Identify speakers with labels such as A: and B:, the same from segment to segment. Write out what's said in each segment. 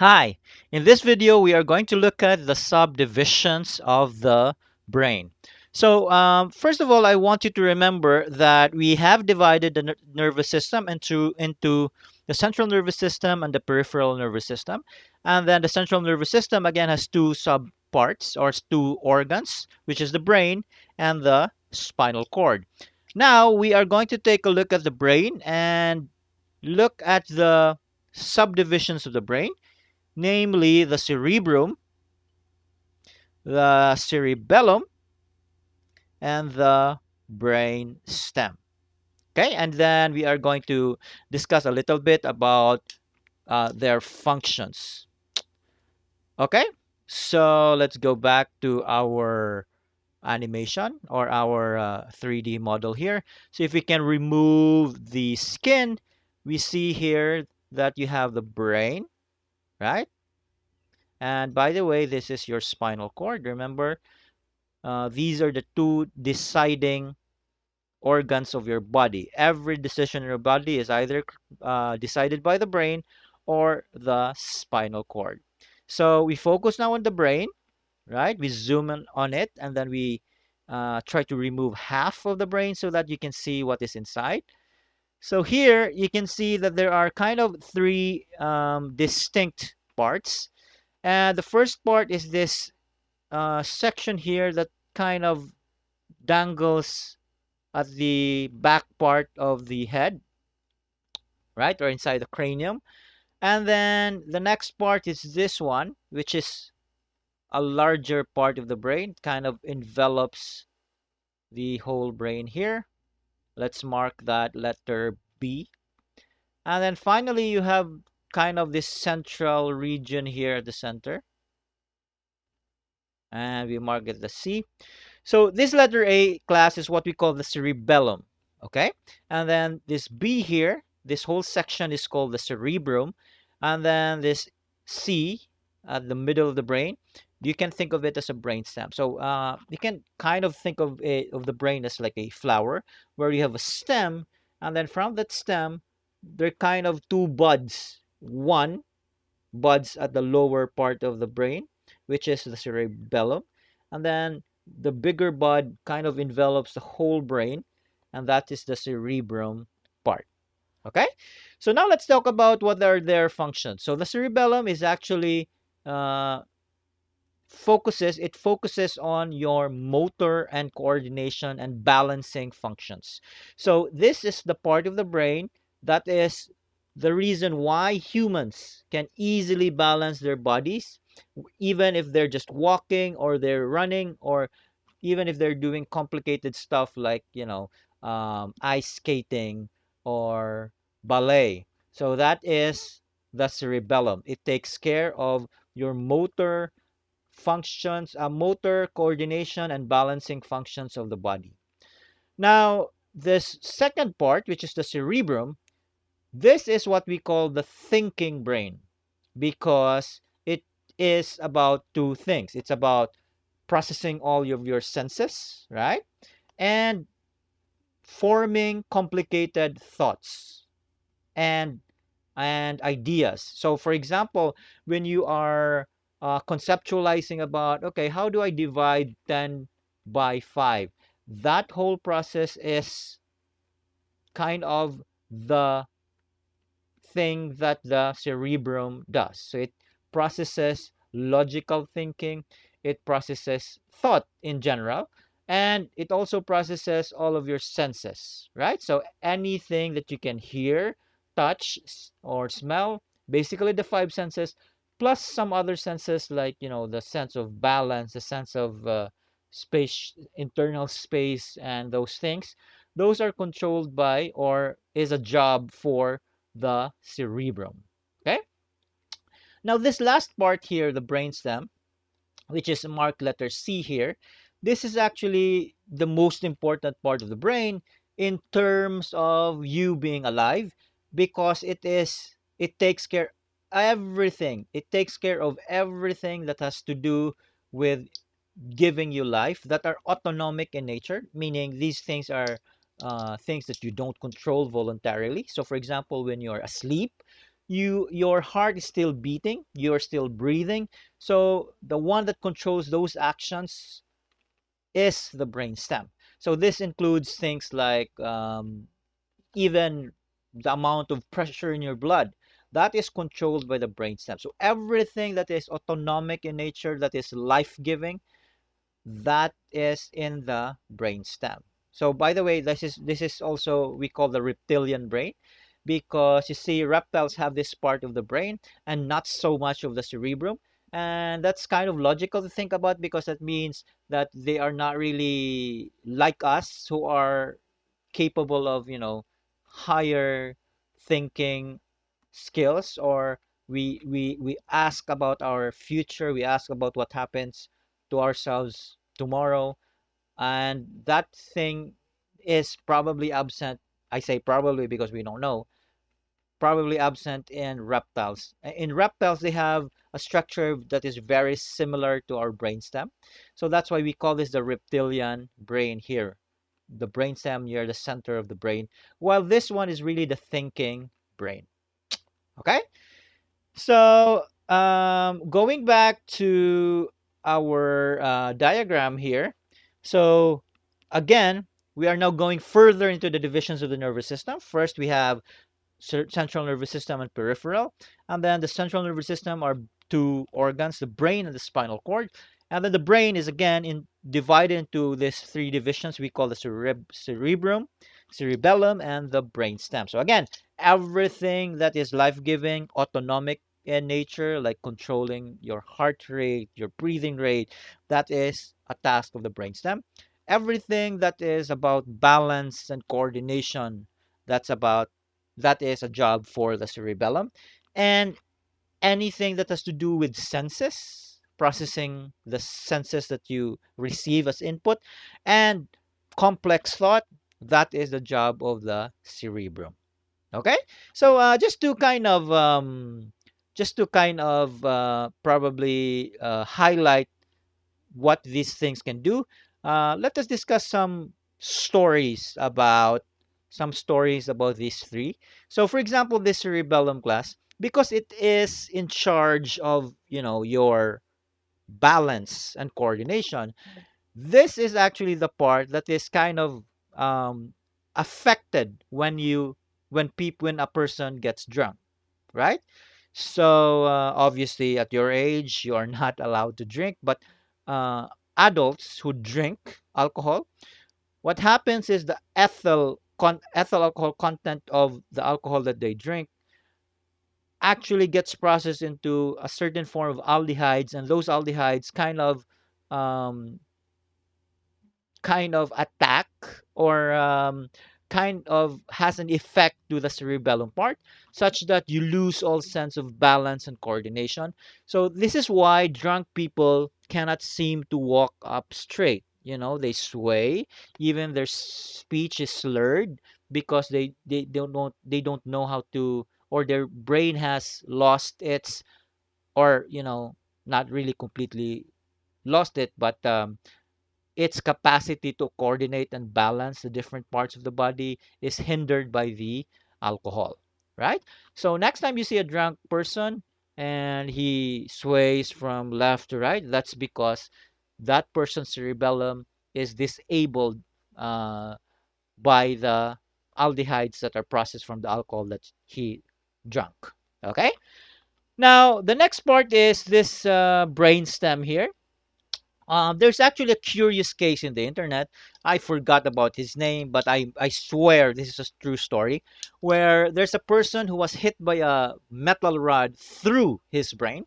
A: Hi, in this video we are going to look at the subdivisions of the brain. First of all, I want you to remember that we have divided the nervous system into the central nervous system and the peripheral nervous system. And then the central nervous system again has two subparts or two organs, which is the brain and the spinal cord. Now we are going to take a look at the brain and look at the subdivisions of the brain, namely the cerebrum, the cerebellum, and the brain stem. Okay, and then we are going to discuss a little bit about their functions. Okay, so let's go back to our animation or our 3D model here. So if we can remove the skin, we see here that you have the brain, right? And by the way, this is your spinal cord. Remember, these are the two deciding organs of your body. Every decision in your body is either decided by the brain or the spinal cord. So we focus now on the brain, right? We zoom in on it and then we try to remove half of the brain so that you can see what is inside. So here you can see that there are kind of three distinct parts. And the first part is this section here that kind of dangles at the back part of the head, right, or inside the cranium. And then the next part is this one, which is a larger part of the brain, kind of envelops the whole brain here. Let's mark that letter B. And then finally, you have kind of this central region here at the center. And we mark it the C. So this letter A class is what we call the cerebellum, okay? And then this B here, this whole section is called the cerebrum. And then this C at the middle of the brain, you can think of it as a brainstem. So you can kind of think of the brain as like a flower where you have a stem, and then from that stem, there are kind of two buds. One buds at the lower part of the brain, which is the cerebellum, and then the bigger bud kind of envelops the whole brain, and that is the cerebrum part. Okay, so now let's talk about what are their functions. So the cerebellum is actually uh, focuses on your motor and coordination and balancing functions. So this is the part of the brain that is the reason why humans can easily balance their bodies, even if they're just walking or they're running, or even if they're doing complicated stuff like ice skating or ballet. So that is the cerebellum. It takes care of your motor functions, motor coordination and balancing functions of the body. Now, this second part, which is the cerebrum, this is what we call the thinking brain, because it is about two things. It's about processing all of your senses, right? And forming complicated thoughts and ideas. So for example, when you are conceptualizing about, okay, how do I divide 10 by 5? That whole process is kind of the thing that the cerebrum does. So it processes logical thinking, it processes thought in general, and it also processes all of your senses, right? So anything that you can hear, touch, or smell, basically the five senses, plus some other senses like, the sense of balance, the sense of space, internal space, and those things. Those are controlled by, or is a job for, the cerebrum. Okay. Now this last part here, the brainstem, which is marked letter C here, this is actually the most important part of the brain in terms of you being alive, because it takes care everything. It takes care of everything that has to do with giving you life, that are autonomic in nature, meaning these things are things that you don't control voluntarily. So, for example, when you're asleep, your heart is still beating, you're still breathing. So the one that controls those actions is the brainstem. So this includes things like even the amount of pressure in your blood, that is controlled by the brainstem. So everything that is autonomic in nature, that is life-giving, that is in the brainstem. So by the way, this is also we call the reptilian brain, because you see reptiles have this part of the brain and not so much of the cerebrum. And that's kind of logical to think about, because that means that they are not really like us, who are capable of, higher thinking skills, or we ask about our future, we ask about what happens to ourselves tomorrow, and that thing is probably absent. I say probably because we don't know. Probably absent in reptiles. In reptiles, they have a structure that is very similar to our brainstem. So that's why we call this the reptilian brain here. The brainstem near the center of the brain, while this one is really the thinking brain. Okay? So, going back to our diagram here. So, again, we are now going further into the divisions of the nervous system. First, we have central nervous system and peripheral. And then the central nervous system are two organs, the brain and the spinal cord. And then the brain is again divided into these three divisions we call the cerebrum, cerebellum, and the brainstem. So again, everything that is life-giving, autonomic in nature, like controlling your heart rate, your breathing rate, that is a task of the brainstem. Everything that is about balance and coordination, that is a job for the cerebellum. And anything that has to do with senses, processing the senses that you receive as input, and complex thought, that is the job of the cerebrum. Okay, so just to kind of probably highlight what these things can do, let us discuss some stories about these three. So, for example, this cerebellum class, because it is in charge of your balance and coordination. This is actually the part that is kind of um, affected when a person gets drunk, right? So obviously, at your age, you are not allowed to drink, but uh, adults who drink alcohol, what happens is the ethyl alcohol content of the alcohol that they drink actually gets processed into a certain form of aldehydes, and those aldehydes um, kind of attack, or kind of has an effect to the cerebellum part, such that you lose all sense of balance and coordination. So this is why drunk people cannot seem to walk up straight. They sway, even their speech is slurred, because they don't know how to, or their brain has lost its, or not really completely lost it, but its capacity to coordinate and balance the different parts of the body is hindered by the alcohol, right? So next time you see a drunk person and he sways from left to right, that's because that person's cerebellum is disabled uh, by the aldehydes that are processed from the alcohol that he drank. Okay. Now the next part is this brainstem here. There's actually a curious case in the internet. I forgot about his name, but I swear this is a true story, where there's a person who was hit by a metal rod through his brain,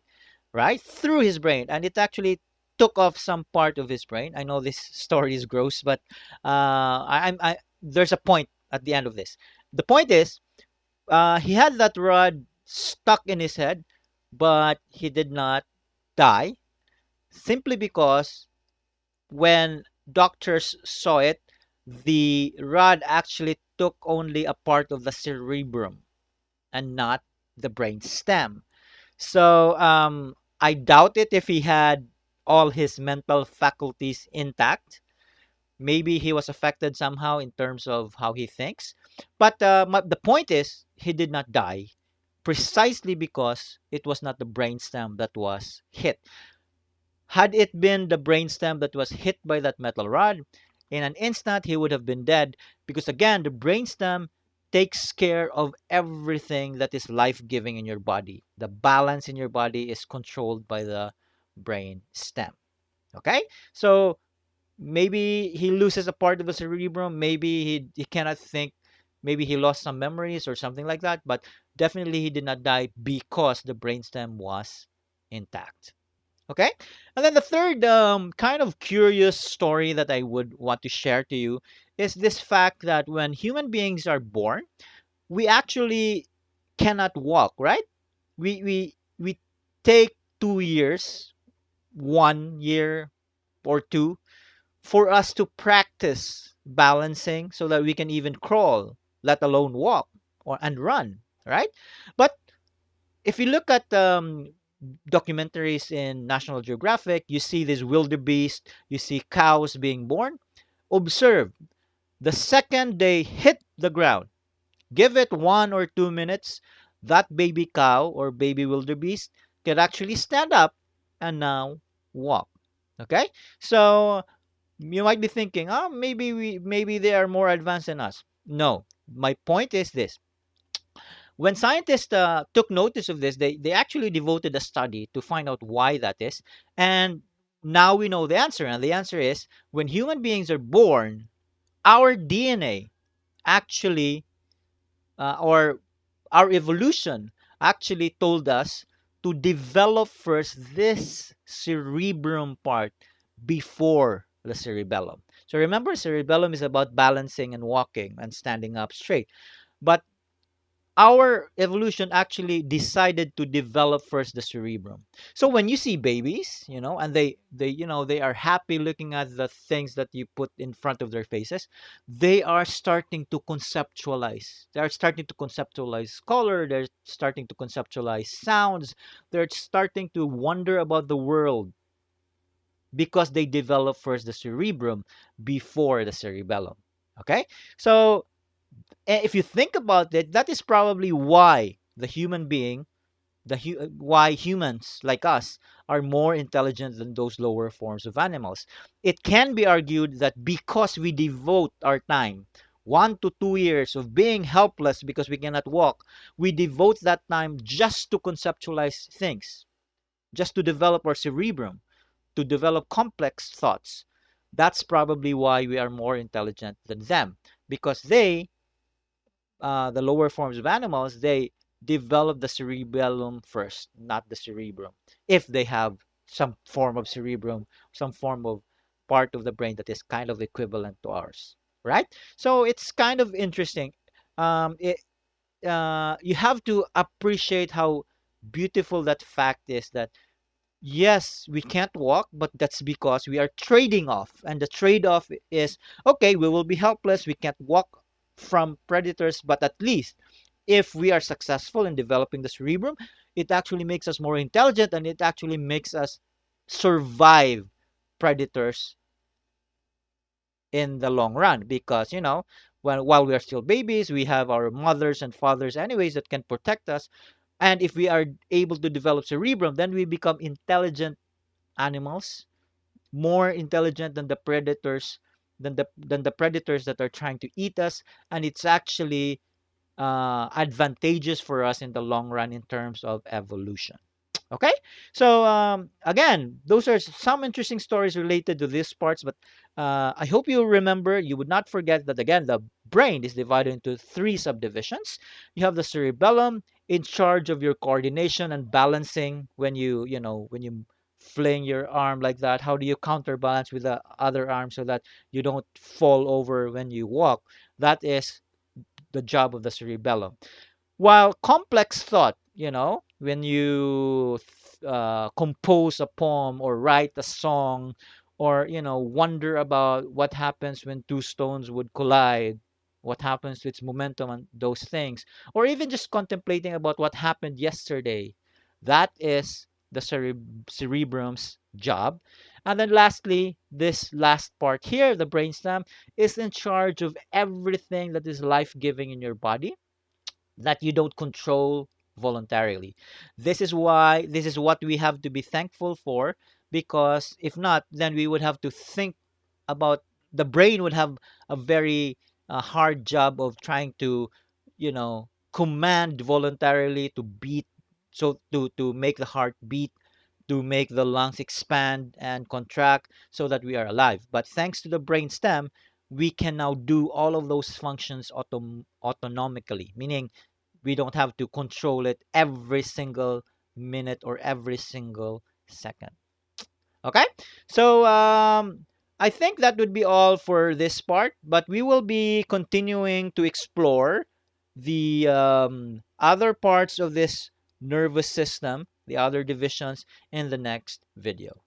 A: right? Through his brain, and it actually took off some part of his brain. I know this story is gross, but there's a point at the end of this. The point is, he had that rod stuck in his head, but he did not die, simply because when doctors saw it, the rod actually took only a part of the cerebrum and not the brain stem. So I doubt it if he had all his mental faculties intact. Maybe he was affected somehow in terms of how he thinks. But the point is, he did not die. precisely because it was not the brainstem that was hit. Had it been the brainstem that was hit by that metal rod, in an instant he would have been dead, because again, the brainstem takes care of everything that is life-giving in your body. The balance in your body is controlled by the brain stem. Okay? So maybe he loses a part of the cerebrum, maybe he cannot think, maybe he lost some memories or something like that, but definitely he did not die because the brainstem was intact. Okay? And then the third kind of curious story that I would want to share to you is this fact that when human beings are born, we actually cannot walk, right? We take 2 years, 1 year or two, for us to practice balancing so that we can even crawl, let alone walk or and run, right? But if you look at documentaries in National Geographic, you see this wildebeest, you see cows being born. Observe, the second they hit the ground, give it 1 or 2 minutes, that baby cow or baby wildebeest can actually stand up and now walk. Okay? So you might be thinking, oh, maybe they are more advanced than us. No, my point is this: when scientists took notice of this, they actually devoted a study to find out why that is, and now we know the answer. And the answer is, when human beings are born, our DNA actually, or our evolution actually told us to develop first this cerebrum part before the cerebellum. So remember, cerebellum is about balancing and walking and standing up straight. But our evolution actually decided to develop first the cerebrum. So when you see babies, and they are happy looking at the things that you put in front of their faces, they are starting to conceptualize. They are starting to conceptualize color, they're starting to conceptualize sounds, they're starting to wonder about the world because they develop first the cerebrum before the cerebellum. Okay? So if you think about it, that is probably why the human being, why humans like us are more intelligent than those lower forms of animals. It can be argued that because we devote our time, 1 to 2 years of being helpless because we cannot walk, we devote that time just to conceptualize things, just to develop our cerebrum, to develop complex thoughts. That's probably why we are more intelligent than them, because the lower forms of animals, they develop the cerebellum first, not the cerebrum. If they have some form of cerebrum, some form of part of the brain that is kind of equivalent to ours, right? So it's kind of interesting. It You have to appreciate how beautiful that fact is, that yes, we can't walk, but that's because we are trading off. And the trade off is, okay, we will be helpless. We can't walk from predators, but at least if we are successful in developing the cerebrum, it actually makes us more intelligent, and it actually makes us survive predators in the long run. Because, while we are still babies, we have our mothers and fathers, anyways, that can protect us. And if we are able to develop cerebrum, then we become intelligent animals, more intelligent than the predators, than the predators that are trying to eat us. And it's actually advantageous for us in the long run in terms of evolution. Okay, so again, those are some interesting stories related to these parts, but I hope you remember, you would not forget that again, the brain is divided into three subdivisions. You have the cerebellum, in charge of your coordination and balancing. When you fling your arm like that, how do you counterbalance with the other arm so that you don't fall over when you walk? That is the job of the cerebellum. While complex thought, when you compose a poem or write a song, or wonder about what happens when two stones would collide, what happens to its momentum and those things, or even just contemplating about what happened yesterday, that is the cerebrum's job. And then lastly, this last part here, the brainstem, is in charge of everything that is life-giving in your body that you don't control voluntarily. This is what we have to be thankful for, because if not, then we would have to think about, the brain would have a very hard job of trying to, command voluntarily to beat, so to make the heart beat, to make the lungs expand and contract so that we are alive. But thanks to the brain stem, we can now do all of those functions autonomically, meaning we don't have to control it every single minute or every single second. Okay? So I think that would be all for this part, but we will be continuing to explore the other parts of this nervous system, the other divisions, in the next video.